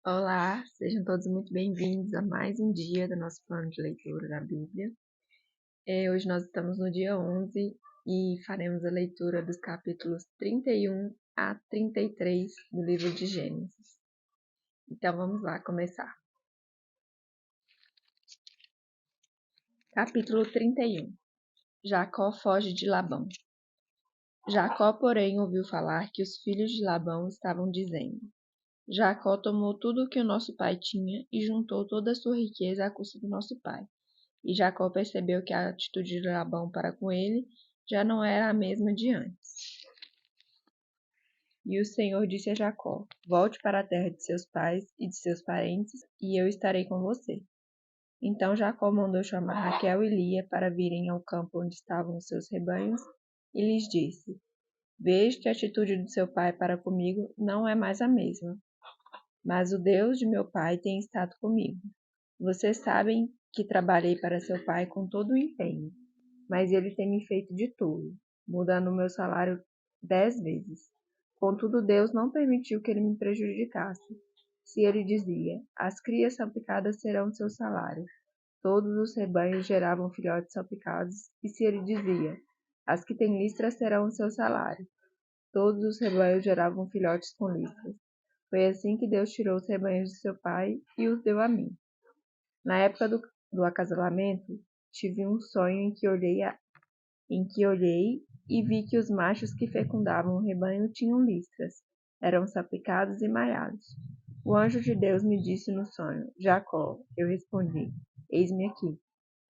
Olá, sejam todos muito bem-vindos a mais um dia do nosso plano de leitura da Bíblia. Hoje nós estamos no dia 11 e faremos a leitura dos capítulos 31 a 33 do livro de Gênesis. Então vamos lá começar. Capítulo 31. Jacó foge de Labão. Jacó, porém, ouviu falar que os filhos de Labão estavam dizendo: Jacó tomou tudo o que o nosso pai tinha e juntou toda a sua riqueza à custa do nosso pai. E Jacó percebeu que a atitude de Labão para com ele já não era a mesma de antes. E o Senhor disse a Jacó: Volte para a terra de seus pais e de seus parentes, e eu estarei com você. Então Jacó mandou chamar Raquel e Lia para virem ao campo onde estavam os seus rebanhos, e lhes disse: Vejo que a atitude do seu pai para comigo não é mais a mesma, mas o Deus de meu pai tem estado comigo. Vocês sabem que trabalhei para seu pai com todo o empenho, mas ele tem me feito de tolo, mudando o meu salário 10 vezes. Contudo, Deus não permitiu que ele me prejudicasse. Se ele dizia: As crias salpicadas serão seu salário, todos os rebanhos geravam filhotes salpicados, e se ele dizia: As que têm listras serão seu salário, todos os rebanhos geravam filhotes com listras. Foi assim que Deus tirou os rebanhos de seu pai e os deu a mim. Na época do acasalamento, tive um sonho em que olhei e vi que os machos que fecundavam o rebanho tinham listras, eram salpicados e maiados. O anjo de Deus me disse no sonho: Jacó. Eu respondi: Eis-me aqui.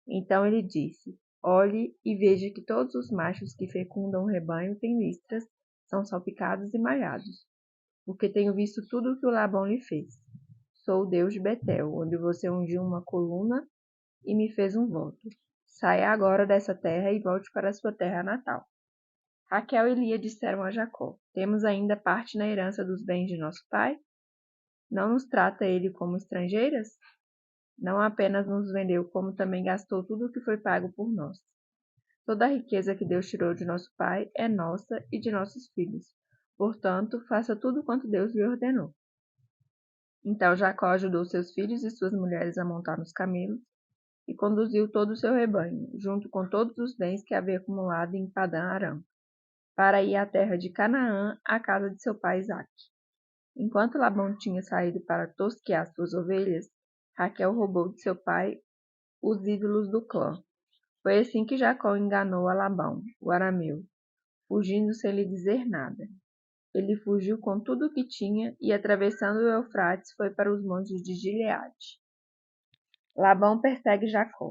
Então ele disse: Olhe e veja que todos os machos que fecundam o rebanho têm listras, são salpicados e maiados, porque tenho visto tudo o que o Labão lhe fez. Sou o Deus de Betel, onde você ungiu uma coluna e me fez um voto. Saia agora dessa terra e volte para sua terra natal. Raquel e Lia disseram a Jacó: Temos ainda parte na herança dos bens de nosso pai? Não nos trata ele como estrangeiras? Não apenas nos vendeu, como também gastou tudo o que foi pago por nós. Toda a riqueza que Deus tirou de nosso pai é nossa e de nossos filhos. Portanto, faça tudo quanto Deus lhe ordenou. Então Jacó ajudou seus filhos e suas mulheres a montar nos camelos e conduziu todo o seu rebanho, junto com todos os bens que havia acumulado em Padã-Arã, para ir à terra de Canaã, à casa de seu pai Isaque. Enquanto Labão tinha saído para tosquear suas ovelhas, Raquel roubou de seu pai os ídolos do clã. Foi assim que Jacó enganou a Labão, o arameu, fugindo sem lhe dizer nada. Ele fugiu com tudo o que tinha e, atravessando o Eufrates, foi para os montes de Gileade. Labão persegue Jacó.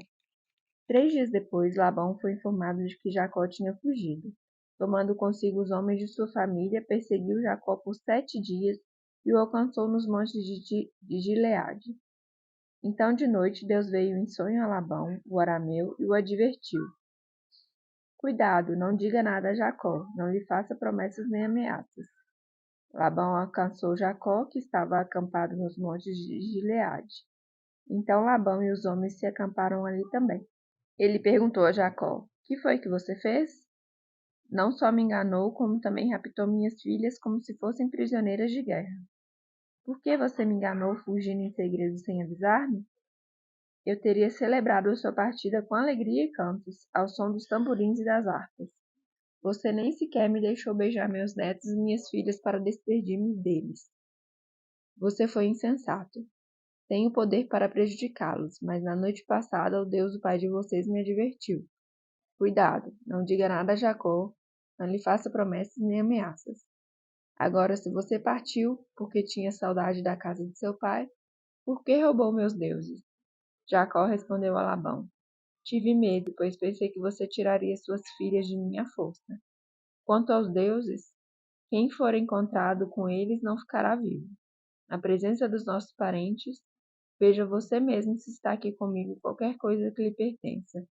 3 dias depois, Labão foi informado de que Jacó tinha fugido. Tomando consigo os homens de sua família, perseguiu Jacó por 7 dias e o alcançou nos montes de Gileade. Então, de noite, Deus veio em sonho a Labão, o arameu, e o advertiu: Cuidado, não diga nada a Jacó, não lhe faça promessas nem ameaças. Labão alcançou Jacó, que estava acampado nos montes de Gileade. Então Labão e os homens se acamparam ali também. Ele perguntou a Jacó: Que foi que você fez? Não só me enganou, como também raptou minhas filhas como se fossem prisioneiras de guerra. Por que você me enganou fugindo em segredo sem avisar-me? Eu teria celebrado a sua partida com alegria e cantos, ao som dos tamborins e das harpas. Você nem sequer me deixou beijar meus netos e minhas filhas para despedir-me deles. Você foi insensato. Tenho poder para prejudicá-los, mas na noite passada o Deus, o pai de vocês, me advertiu. Cuidado, não diga nada a Jacó, não lhe faça promessas nem ameaças. Agora, se você partiu porque tinha saudade da casa de seu pai, por que roubou meus deuses? Jacó respondeu a Labão: Tive medo, pois pensei que você tiraria suas filhas de minha força. Quanto aos deuses, quem for encontrado com eles não ficará vivo. Na presença dos nossos parentes, veja você mesmo se está aqui comigo qualquer coisa que lhe pertença,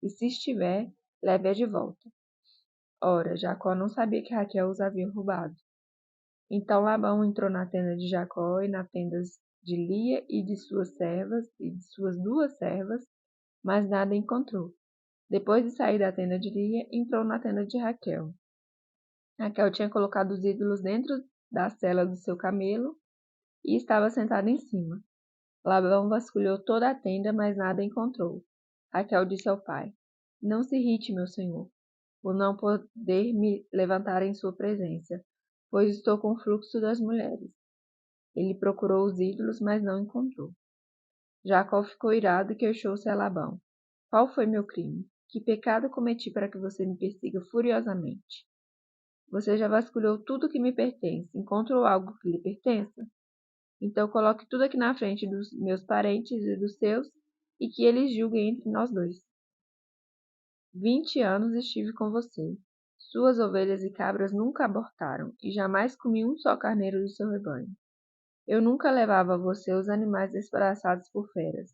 e se estiver, leve-a de volta. Ora, Jacó não sabia que Raquel os havia roubado. Então Labão entrou na tenda de Jacó e na tenda de Lia e de suas servas e de suas 2 servas, mas nada encontrou. Depois de sair da tenda de Lia, entrou na tenda de Raquel. Raquel tinha colocado os ídolos dentro da sela do seu camelo e estava sentado em cima. Labão vasculhou toda a tenda, mas nada encontrou. Raquel disse ao pai: Não se irrite, meu senhor, por não poder me levantar em sua presença, pois estou com o fluxo das mulheres. Ele procurou os ídolos, mas não encontrou. Jacó ficou irado e queixou-se a Labão: Qual foi meu crime? Que pecado cometi para que você me persiga furiosamente? Você já vasculhou tudo que me pertence. Encontrou algo que lhe pertença? Então coloque tudo aqui na frente dos meus parentes e dos seus, e que eles julguem entre nós dois. 20 anos estive com você. Suas ovelhas e cabras nunca abortaram, e jamais comi um só carneiro do seu rebanho. Eu nunca levava a você os animais despedaçados por feras.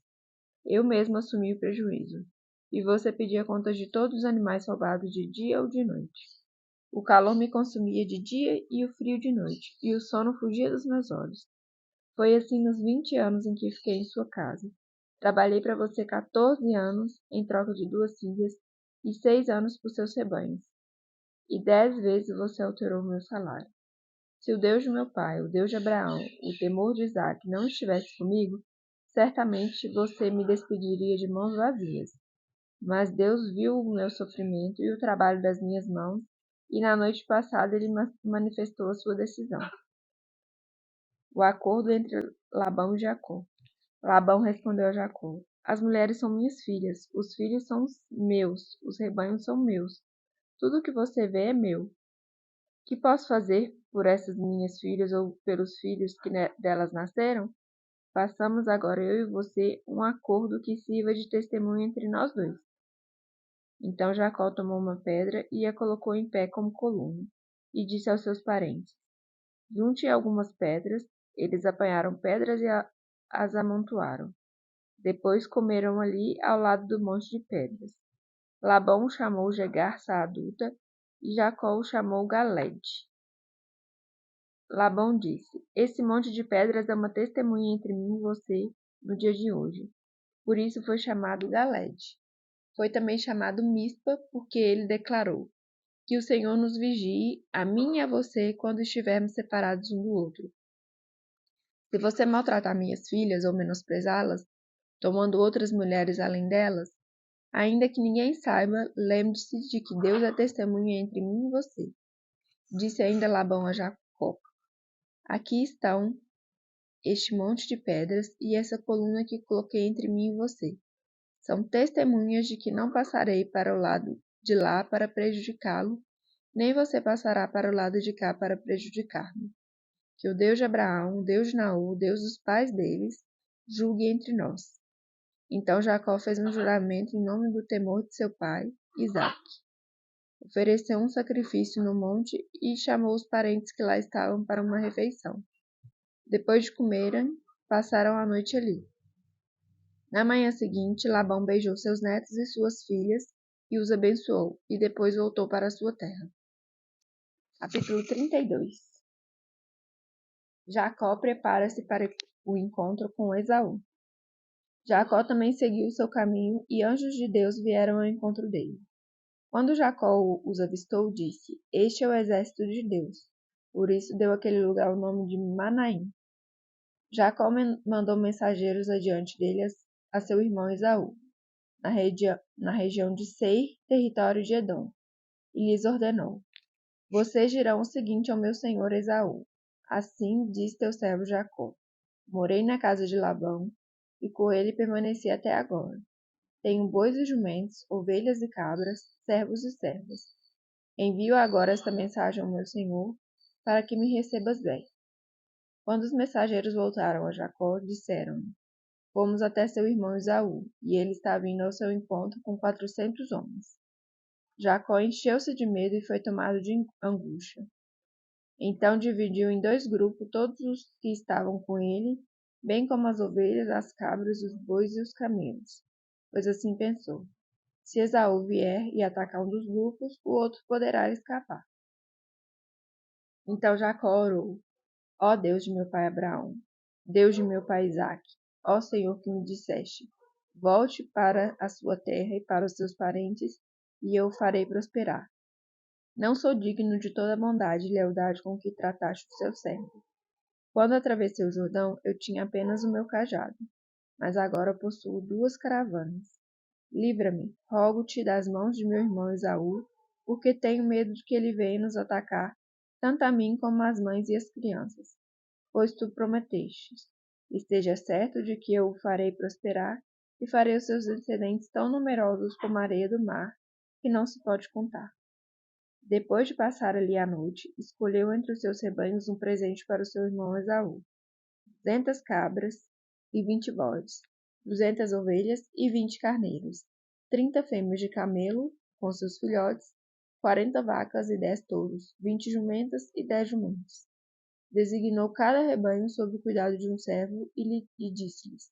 Eu mesmo assumi o prejuízo. E você pedia contas de todos os animais roubados de dia ou de noite. O calor me consumia de dia e o frio de noite, e o sono fugia dos meus olhos. Foi assim nos 20 anos em que fiquei em sua casa. Trabalhei para você 14 anos em troca de 2 filhas e 6 anos por seus rebanhos. E 10 vezes você alterou meu salário. Se o Deus de meu pai, o Deus de Abraão, o temor de Isaque não estivesse comigo, certamente você me despediria de mãos vazias. Mas Deus viu o meu sofrimento e o trabalho das minhas mãos, e na noite passada ele manifestou a sua decisão. O acordo entre Labão e Jacó. Labão respondeu a Jacó: As mulheres são minhas filhas, os filhos são meus, os rebanhos são meus. Tudo o que você vê é meu. Que posso fazer por essas minhas filhas ou pelos filhos que delas nasceram? Façamos agora eu e você um acordo que sirva de testemunho entre nós dois. Então Jacó tomou uma pedra e a colocou em pé como coluna, e disse aos seus parentes: Junte algumas pedras. Eles apanharam pedras e as amontoaram. Depois comeram ali ao lado do monte de pedras. Labão o chamou Jegar Saaduta e Jacó o chamou Galede. Labão disse: Esse monte de pedras é uma testemunha entre mim e você no dia de hoje. Por isso foi chamado Galede. Foi também chamado Mispa, porque ele declarou: Que o Senhor nos vigie, a mim e a você, quando estivermos separados um do outro. Se você maltratar minhas filhas ou menosprezá-las, tomando outras mulheres além delas, ainda que ninguém saiba, lembre-se de que Deus é testemunha entre mim e você. Disse ainda Labão a Jacó: Aqui estão este monte de pedras e essa coluna que coloquei entre mim e você. São testemunhas de que não passarei para o lado de lá para prejudicá-lo, nem você passará para o lado de cá para prejudicar-me. Que o Deus de Abraão, o Deus de Naú, o Deus dos pais deles, julgue entre nós. Então Jacó fez um juramento em nome do temor de seu pai, Isaque. Ofereceu um sacrifício no monte e chamou os parentes que lá estavam para uma refeição. Depois de comerem, passaram a noite ali. Na manhã seguinte, Labão beijou seus netos e suas filhas e os abençoou, e depois voltou para sua terra. Capítulo 32. Jacó prepara-se para o encontro com Esaú. Jacó também seguiu seu caminho, e anjos de Deus vieram ao encontro dele. Quando Jacó os avistou, disse: Este é o exército de Deus. Por isso deu aquele lugar o nome de Manaim. Jacó mandou mensageiros adiante dele a seu irmão Esaú, na região de Seir, território de Edom, e lhes ordenou: Vocês dirão o seguinte ao meu senhor Esaú: Assim diz teu servo Jacó: Morei na casa de Labão, e com ele permaneci até agora. Tenho bois e jumentos, ovelhas e cabras, servos e servas. Envio agora esta mensagem ao meu senhor, para que me recebas bem. Quando os mensageiros voltaram a Jacó, disseram-lhe: Fomos até seu irmão Esaú, e ele está vindo ao seu encontro com 400 homens. Jacó encheu-se de medo e foi tomado de angústia. Então dividiu em 2 grupos todos os que estavam com ele, bem como as ovelhas, as cabras, os bois e os camelos. Pois assim pensou: se Esaú vier e atacar um dos grupos, o outro poderá escapar. Então Jacó orou: Ó Deus de meu pai Abraão, Deus de meu pai Isaque, ó Senhor que me disseste: Volte para a sua terra e para os seus parentes, e eu o farei prosperar. Não sou digno de toda a bondade e lealdade com que trataste o seu servo. Quando atravessei o Jordão, eu tinha apenas o meu cajado, mas agora possuo 2 caravanas. Livra-me, rogo-te das mãos de meu irmão Esaú, porque tenho medo de que ele venha nos atacar, tanto a mim como as mães e as crianças. Pois tu prometestes. Esteja certo de que eu o farei prosperar, e farei os seus descendentes tão numerosos como a areia do mar, que não se pode contar. Depois de passar ali a noite, escolheu entre os seus rebanhos um presente para o seu irmão Esaú: 200 cabras e 20 bodes, 200 ovelhas e 20 carneiros, 30 fêmeas de camelo com seus filhotes, 40 vacas e 10 touros, 20 jumentas e 10 jumentos. Designou cada rebanho sob o cuidado de um servo e disse-lhes: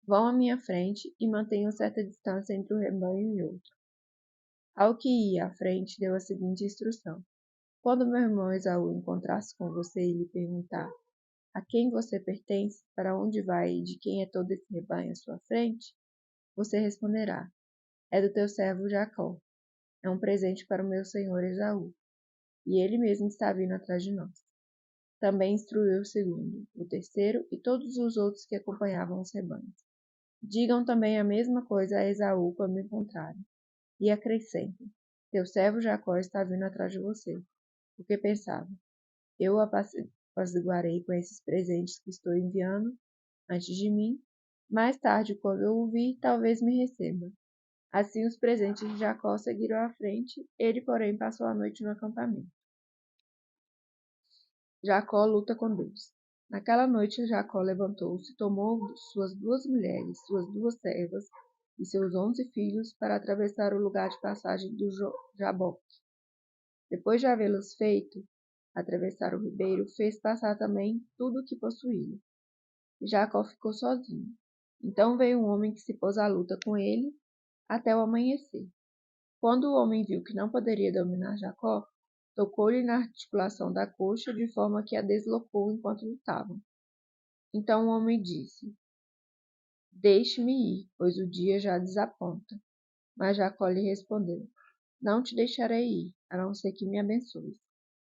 Vão à minha frente e mantenham certa distância entre um rebanho e outro. Ao que ia à frente, deu a seguinte instrução: Quando meu irmão Esaú encontrar-se com você e lhe perguntar: A quem você pertence, para onde vai e de quem é todo esse rebanho à sua frente? Você responderá: É do teu servo Jacó. É um presente para o meu senhor Esaú. E ele mesmo está vindo atrás de nós. Também instruiu o segundo, o terceiro e todos os outros que acompanhavam os rebanhos. Digam também a mesma coisa a Esaú quando encontrarem. E acrescentem: Teu servo Jacó está vindo atrás de você. Porque pensava: Eu o apaziguarei com esses presentes que estou enviando antes de mim. Mais tarde, quando eu o vir, talvez me receba. Assim os presentes de Jacó seguiram à frente, ele, porém, passou a noite no acampamento. Jacó luta com Deus. Naquela noite Jacó levantou-se, tomou suas 2 mulheres, suas 2 servas e seus 11 filhos para atravessar o lugar de passagem do Jaboque. Depois de havê-los feito atravessar o ribeiro, fez passar também tudo o que possuía. Jacó ficou sozinho. Então veio um homem que se pôs à luta com ele até o amanhecer. Quando o homem viu que não poderia dominar Jacó, tocou-lhe na articulação da coxa de forma que a deslocou enquanto lutavam. Então o homem disse: Deixe-me ir, pois o dia já desaponta. Mas Jacó lhe respondeu: Não te deixarei ir, a não ser que me abençoes.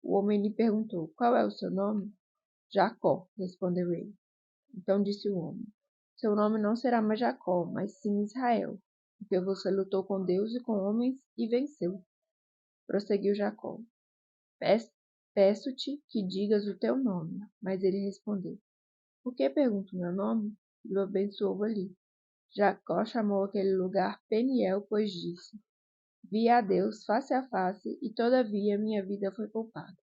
O homem lhe perguntou: Qual é o seu nome? Jacó, respondeu ele. Então disse o homem: Seu nome não será mais Jacó, mas sim Israel, porque você lutou com Deus e com homens e venceu. Prosseguiu Jacó: Peço-te que digas o teu nome. Mas ele respondeu: Por que pergunto meu nome? E o abençoou ali. Jacó chamou aquele lugar Peniel, pois disse: Vi a Deus face a face, e todavia minha vida foi poupada.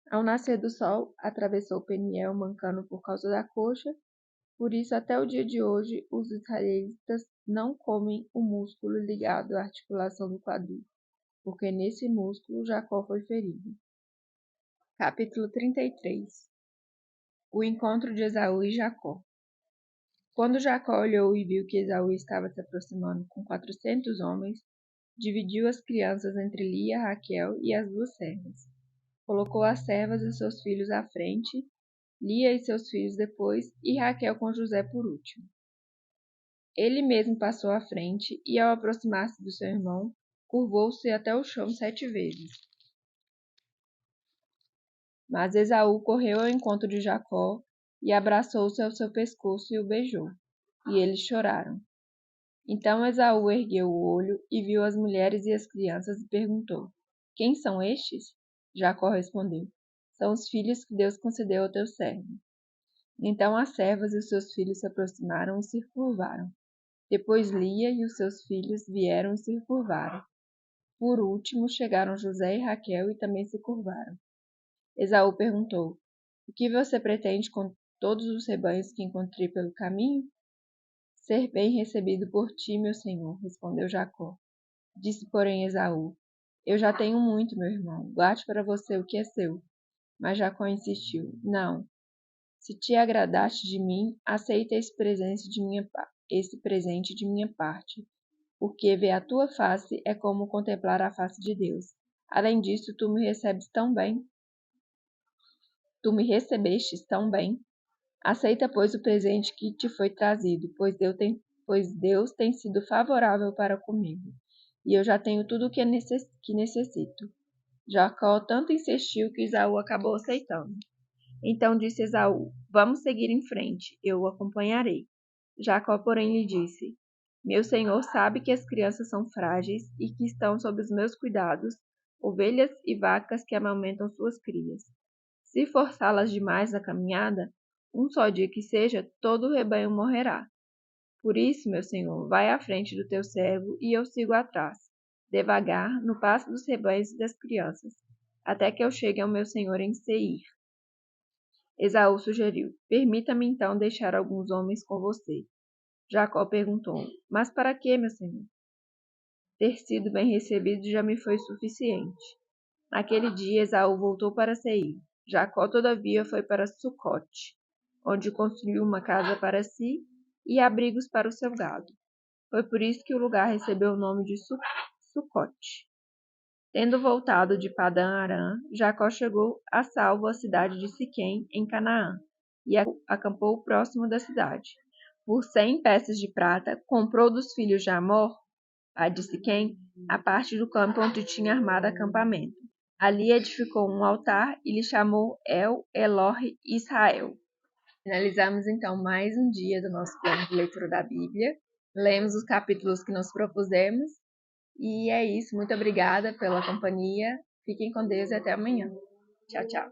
Ao nascer do sol, atravessou Peniel mancando por causa da coxa. Por isso, até o dia de hoje, os israelitas não comem o músculo ligado à articulação do quadril, porque nesse músculo Jacó foi ferido. Capítulo 33. O encontro de Esaú e Jacó. Quando Jacó olhou e viu que Esaú estava se aproximando com 400 homens, dividiu as crianças entre Lia, Raquel e as 2 servas. Colocou as servas e seus filhos à frente, Lia e seus filhos depois, e Raquel com José por último. Ele mesmo passou à frente e, ao aproximar-se do seu irmão, curvou-se até o chão 7 vezes. Mas Esaú correu ao encontro de Jacó e abraçou-se ao seu pescoço e o beijou, e eles choraram. Então Esaú ergueu o olho e viu as mulheres e as crianças e perguntou: Quem são estes? Jacó respondeu: São os filhos que Deus concedeu ao teu servo. Então as servas e os seus filhos se aproximaram e se curvaram. Depois Lia e os seus filhos vieram e se curvaram. Por último chegaram José e Raquel e também se curvaram. Esaú perguntou: O que você pretende com todos os rebanhos que encontrei pelo caminho? Ser bem recebido por ti, meu senhor, respondeu Jacó. Disse, porém, Esaú: Eu já tenho muito, meu irmão. Guarde para você o que é seu. Mas Jacó insistiu: Não. Se te agradaste de mim, aceita esse presente de minha parte, porque ver a tua face é como contemplar a face de Deus. Além disso, tu me recebestes tão bem. Aceita, pois, o presente que te foi trazido, pois Deus tem sido favorável para comigo, e eu já tenho tudo o que necessito. Jacó tanto insistiu que Esaú acabou aceitando. Então disse Esaú: Vamos seguir em frente, eu o acompanharei. Jacó, porém, lhe disse: Meu senhor sabe que as crianças são frágeis e que estão sob os meus cuidados, ovelhas e vacas que amamentam suas crias. Se forçá-las demais na caminhada, um só dia que seja, todo o rebanho morrerá. Por isso, meu senhor, vai à frente do teu servo e eu sigo atrás, devagar, no passo dos rebanhos e das crianças, até que eu chegue ao meu senhor em Seir. Esaú sugeriu: Permita-me então deixar alguns homens com você. Jacó perguntou: Mas para quê, meu senhor? Ter sido bem recebido já me foi suficiente. Naquele dia, Esaú voltou para Seir. Jacó, todavia, foi para Sucote, onde construiu uma casa para si e abrigos para o seu gado. Foi por isso que o lugar recebeu o nome de Sucote. Tendo voltado de Padã-Arã, Jacó chegou a salvo à cidade de Siquém, em Canaã, e acampou próximo da cidade. Por 100 peças de prata, comprou dos filhos de Amor, pai de Siquém, a parte do campo onde tinha armado acampamento. Ali edificou um altar e lhe chamou El-Elohe-Israel. Finalizamos então mais um dia do nosso plano de leitura da Bíblia. Lemos os capítulos que nos propusemos. E é isso. Muito obrigada pela companhia. Fiquem com Deus e até amanhã. Tchau, tchau.